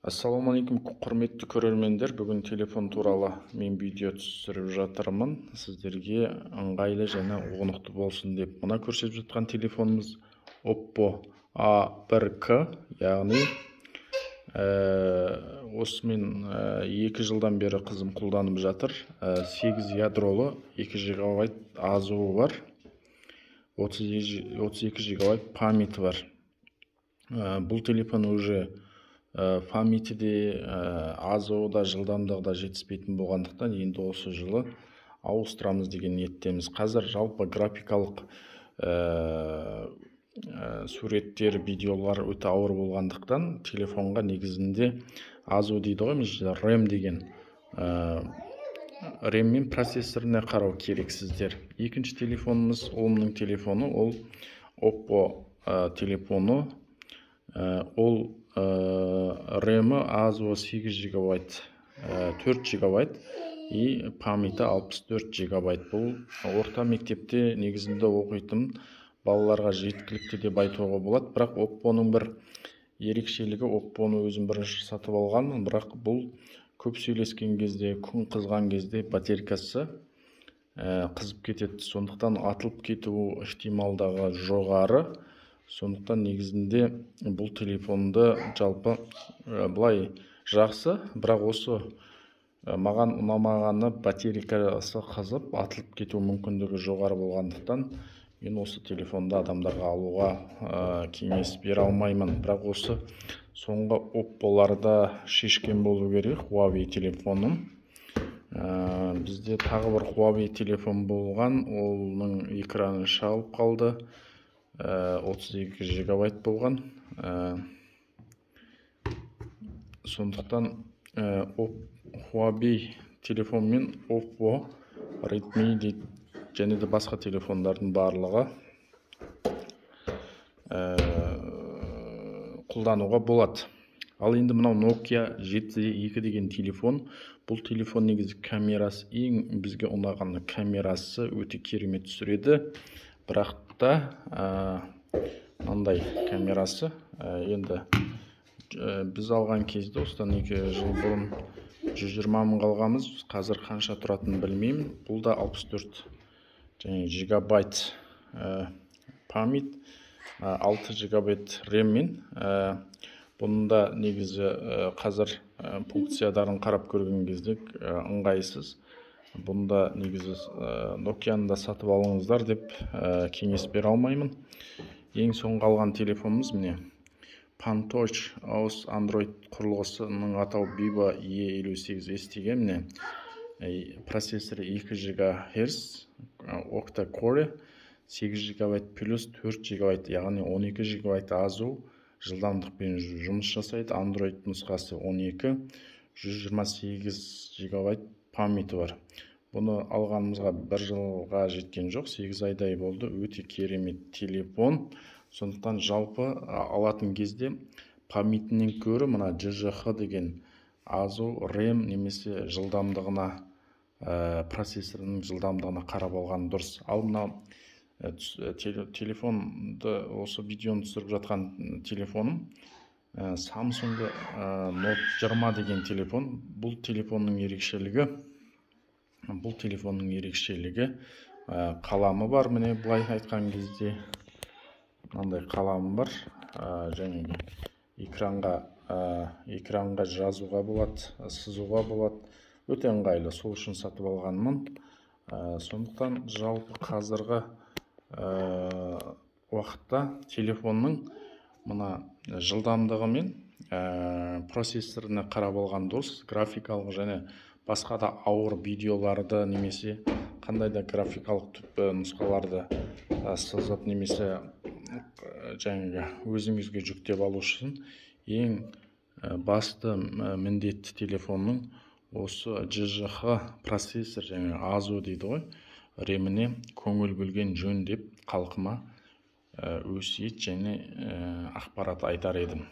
Ассалаумағалейкум, құрметті көрермендер. Бүгін телефон туралы мен видео түсіріп жатырмын. Сіздерге ыңғайлы және орнықты болсын деп. Мына көрсетіп жатқан телефонымыз Oppo A1K, яғни осымен 2 жылдан бері қызым қолданып жатыр. 8 ядролы, 2 гигабайт азуы бар, 32 гигабайт памяті бар. Бұл телефон уже памяті де азуы да жылдамдығы да жетіспейтін болғандықтан енді осы жылы ауыстырамыз деген ниеттеміз. Қазір жалпы графикалық суреттер, видеолар өте ауыр болғандықтан телефонға негізінде азу дейді ғой, RAM деген RAM мен процессорына қарау керек сіздер. Екінші телефонымыз, ұлымның телефоны, ол Oppo телефоны. Ол RAM-і азуы 8 гигабайт, 4 гигабайт и памяті 64 гигабайт. Бұл орта мектепте негізінде оқитын балаларға жеткілікті деп айтуға болады. Бірақ Oppo-ның бір ерекшелігі, Oppo-ны өзім бірінші сатып алғанмын, бірақ бұл көп сөйлескен кезде, күн қызған кезде батарейкасы қызып кетеді. Сондықтан атылып кету ықтималдығы жоғары. Сондықтан негізінде бұл телефонды жалпы былай жақсы, бірақ осы маған ұнамағаны батарейкасы қызып атылып кету мүмкіндігі жоғары болғандықтан мен осы телефонды адамдарға алуға кеңес бере алмаймын. Бірақ осы соңғы Oppo-ларда шешкен болу керек Huawei телефонын. Бізде тағы бір Huawei телефон болған, оның экраны шалып қалды. 32 гигабайт болған. Сондықтан Huawei телефон мен Oppo, Redmi және де басқа телефондардың барлығы қолдануға болады. Ал енді мынау Nokia 7E2 деген телефон. Бұл телефон негізі камерасы, ең бізге ұнағаны камерасы өте керемет түсіреді. Бірақ та мынандай камерасы. Енді біз алған кезде, осыдан 2 жыл бұрын 120 мың қалғанбыз. Қазір қанша тұратынын білмеймін. Бұл да 64 гигабайт память, 6 гигабайт RAM мен. Бұнда негізі қазір функцияларын қарап көрген кезде ыңғайсыз. Бұнда негізі Nokia-ны да сатып алыңыздар деп кеңес бере алмаймын. Ең соңғы алған телефонымыз міне Pantouch OS Android құрылғысының атауы Biba E58S деген. Міне процессоры 2 ГГц, octa-core, 8 гигабайт плюс 4 гигабайт, яғни 12 гигабайт азу жылдамдықпен жұмыс жасайды. Android нұсқасы 12, 128 гигабайт памяті бар. Бұны алғанымызға 1 жылға жеткен жоқ, 8 айдай болды. Өте керемет телефон. Сондықтан жалпы алатын кезде памятінен көрі мына GGH деген азу RAM немесе жылдамдығына, процессорының жылдамдығына қарап алған дұрыс. Ал мына телефонды, осы видеоны түсіріп жатқан телефоным Samsung Note 20 деген телефон. Бұл телефонның ерекшелігі қаламы бар. Міне былай айтқан кезде мынандай қаламы бар. Және экранға жазуға болады, сызуға болады. Өте ыңғайлы, сол үшін сатып алғанмын. Сондықтан жалпы қазіргі уақытта телефонның мына жылдамдығы мен процессорына қарап алған дұрыс. Графикалық және басқа да ауыр видеоларды немесе қандай да графикалық нұсқаларды сызып немесе өзіңізге жүктеп алу үшін ең басты міндетті телефонның осы GGH процессор және азу дейді ғой, RAM-іне көңіл бөлген жөн деп халқыма өсиет және ақпарат айтар едім.